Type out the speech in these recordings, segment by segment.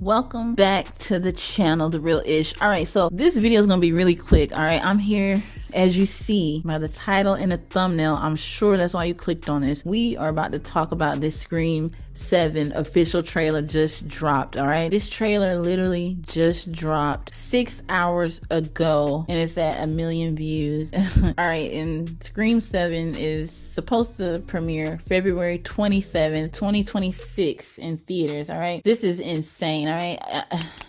Welcome back to the channel, The Real Ish. All right, so this video is gonna be really quick. All right, I'm here, as you see by the title and the thumbnail. I'm sure that's why you clicked on this. We are about to talk about this Scream 7 official trailer just dropped. All right, this trailer literally just dropped 6 hours ago and it's at 1 million views. All right, and Scream 7 is supposed to premiere February 27th, 2026 in theaters. All right, this is insane. All right,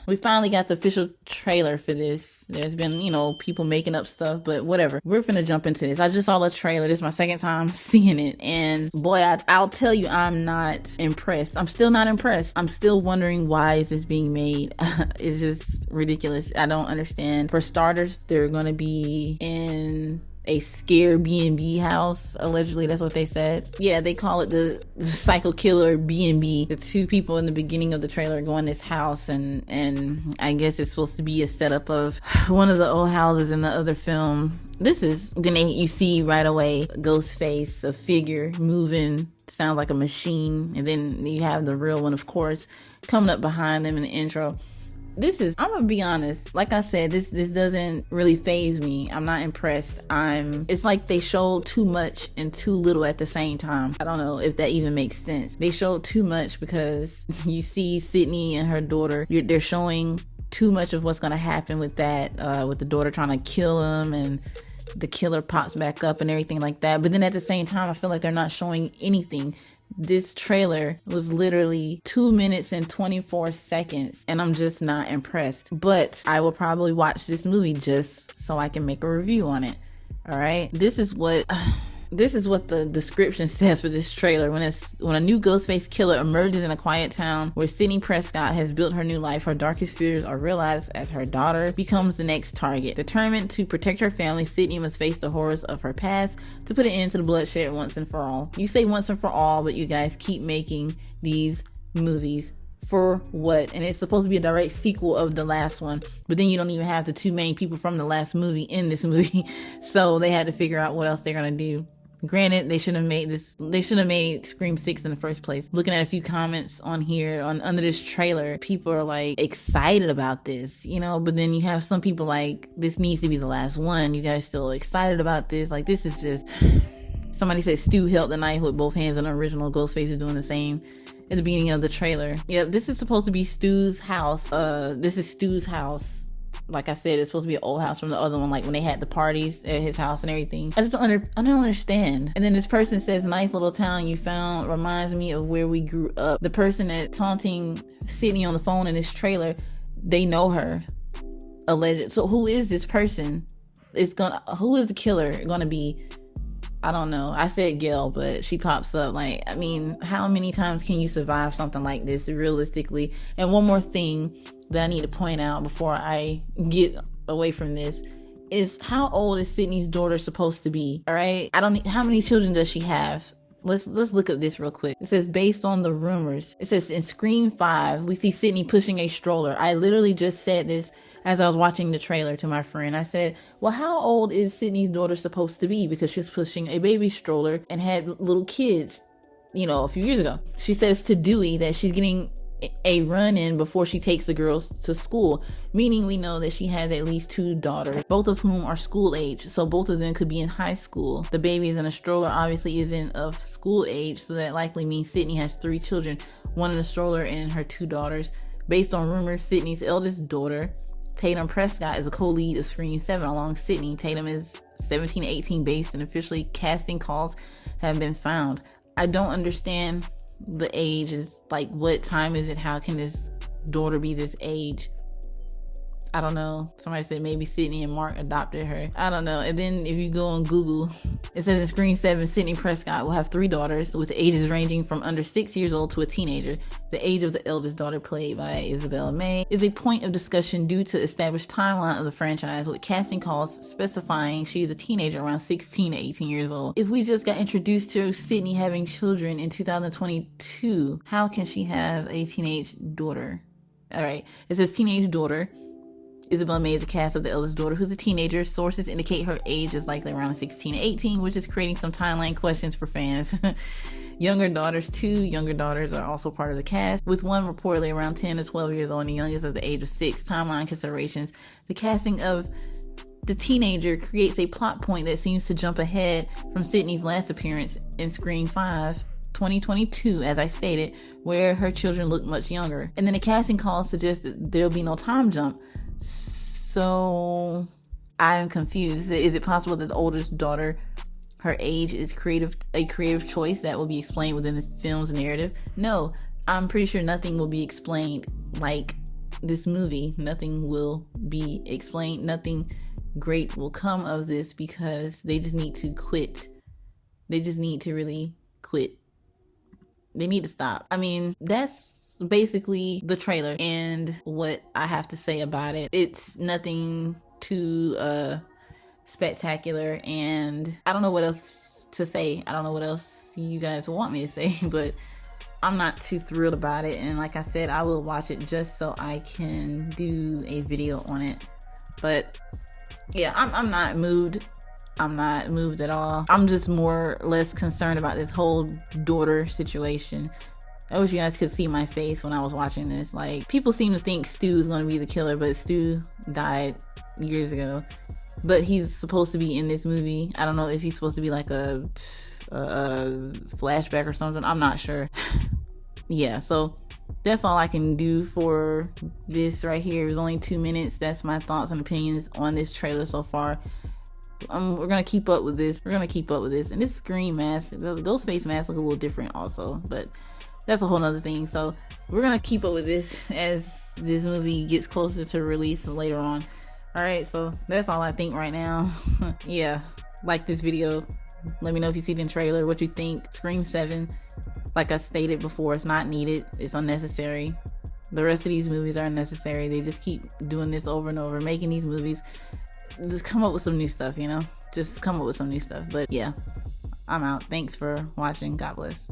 we finally got the official trailer for this. There's been, people making up stuff, but whatever. We're finna jump into this. I just saw the trailer. This is my second time seeing it, and boy, I'll tell you, I'm not impressed. I'm still not impressed. I'm still wondering, why is this being made? It's just ridiculous. I don't understand. For starters, they're gonna be in a scare B&B house. Allegedly, that's what they said. Yeah, they call it the psycho killer B&B. The two people in the beginning of the trailer go in this house, and I guess it's supposed to be a setup of one of the old houses in the other film. Then you see right away Ghostface, a figure moving, sounds like a machine, and then you have the real one, of course, coming up behind them in the intro. I'm gonna be honest, like I said, this doesn't really faze me. I'm not impressed. It's like they showed too much and too little at the same time. I don't know if that even makes sense. They showed too much because you see Sydney and her daughter, they're showing too much of what's gonna happen with that, with the daughter trying to kill him, and the killer pops back up and everything like that. But then at the same time, I feel like they're not showing anything. This trailer was literally 2 minutes and 24 seconds, and I'm just not impressed. But I will probably watch this movie just so I can make a review on it. All right, this is what the description says for this trailer. When a new Ghostface killer emerges in a quiet town where Sydney Prescott has built her new life, her darkest fears are realized as her daughter becomes the next target. Determined to protect her family, Sydney must face the horrors of her past to put an end to the bloodshed once and for all. You say once and for all, but you guys keep making these movies. For what? And it's supposed to be a direct sequel of the last one, but then you don't even have the two main people from the last movie in this movie. So they had to figure out what else they're gonna do. Granted, they should have made Scream 6 in the first place. Looking at a few comments on here under this trailer, people are like excited about this, but then you have some people like, this needs to be the last one. You guys still excited about this? Like, this is just, somebody said Stu held the knife with both hands, and the original Ghostface is doing the same at the beginning of the trailer. Yep, this is supposed to be Stu's house. This is Stu's house. Like I said, it's supposed to be an old house from the other one, like when they had the parties at his house and everything. I don't understand. And then this person says, nice little town you found reminds me of where we grew up. The person that's taunting Sydney on the phone in this trailer, they know her. Alleged. So who is this person? Who is the killer gonna be? I don't know. I said Gail, but she pops up. Like, I mean, how many times can you survive something like this realistically? And one more thing that I need to point out before I get away from this is, how old is Sydney's daughter supposed to be? All right. How many children does she have? Let's look up this real quick. It says, based on the rumors, it says in Scream 5, we see Sydney pushing a stroller. I literally just said this as I was watching the trailer to my friend. I said, well, how old is Sydney's daughter supposed to be? Because she's pushing a baby stroller and had little kids, a few years ago. She says to Dewey that she's getting a run in before she takes the girls to school, meaning we know that she has at least 2 daughters, both of whom are school age, so both of them could be in high school. The baby is in a stroller, obviously isn't of school age, so that likely means Sydney has 3 children, one in a stroller and her 2 daughters. Based on rumors, Sydney's eldest daughter, Tatum Prescott, is a co-lead of Scream 7 along Sydney. Tatum is 17 to 18 based, and officially casting calls have been found. I don't understand the age. Is like, what time is it? How can this daughter be this age? I don't know. Somebody said maybe Sydney and Mark adopted her. I don't know. And then if you go on Google, it says in Scream 7, Sydney Prescott will have 3 daughters with ages ranging from under 6 years old to a teenager. The age of the eldest daughter, played by Isabella May, is a point of discussion due to established timeline of the franchise, with casting calls specifying she is a teenager around 16 to 18 years old. If we just got introduced to Sydney having children in 2022, how can she have a teenage daughter? All right, it says teenage daughter. Isabella May is the cast of the eldest daughter, who's a teenager. Sources indicate her age is likely around 16 to 18, which is creating some timeline questions for fans. younger daughters. 2 younger daughters are also part of the cast, with one reportedly around 10 to 12 years old and the youngest of the age of 6. Timeline considerations. The casting of the teenager creates a plot point that seems to jump ahead from Sydney's last appearance in Scream 5, 2022, as I stated, where her children look much younger. And then the casting call suggests that there'll be no time jump. So I'm confused. Is it possible that the oldest daughter, her age is a creative choice that will be explained within the film's narrative? No, I'm pretty sure nothing will be explained like this movie. Nothing will be explained. Nothing great will come of this because they just need to quit. They just need to really quit. They need to stop. I mean, that's basically the trailer and what I have to say about it. It's nothing too spectacular, and I don't know what else to say. I don't know what else you guys want me to say, but I'm not too thrilled about it. And like I said, I will watch it just so I can do a video on it. But yeah, I'm not moved. I'm not moved at all. I'm just more or less concerned about this whole daughter situation. I wish you guys could see my face when I was watching this. Like, people seem to think Stu is going to be the killer, but Stu died years ago. But he's supposed to be in this movie. I don't know if he's supposed to be like a flashback or something. I'm not sure. Yeah, so that's all I can do for this right here. It was only 2 minutes. That's my thoughts and opinions on this trailer so far. We're gonna keep up with this. And this Scream mask, the Ghostface mask, look a little different also, but that's a whole nother thing. So we're gonna keep up with this as this movie gets closer to release later on. All right, so that's all I think right now. Yeah, like this video. Let me know if you see the trailer, what you think. Scream 7, like I stated before, it's not needed. It's unnecessary. The rest of these movies are unnecessary. They just keep doing this over and over, making these movies. Just come up with some new stuff, you know? Just come up with some new stuff. But yeah, I'm out. Thanks for watching. God bless.